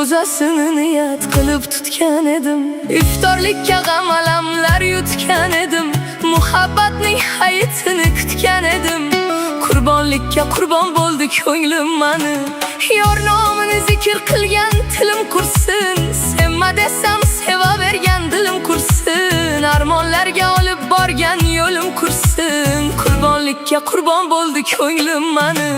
ro'zasini niyat qilib tutgan edim. Iftorlikka g'am alamlar yutgan edim. Muhabbatning hayitini kutgan edim. Qurbonlikka qurbon bo'ldi ko'nglim mani. Yor nomini zikr qilgan tilim qursin. Sevma desam sevavergan dilim qursin. Armonlarga olib borgan yo'lim qursin. Qurbonlikka qurbon bo'ldi ko'nglim mani.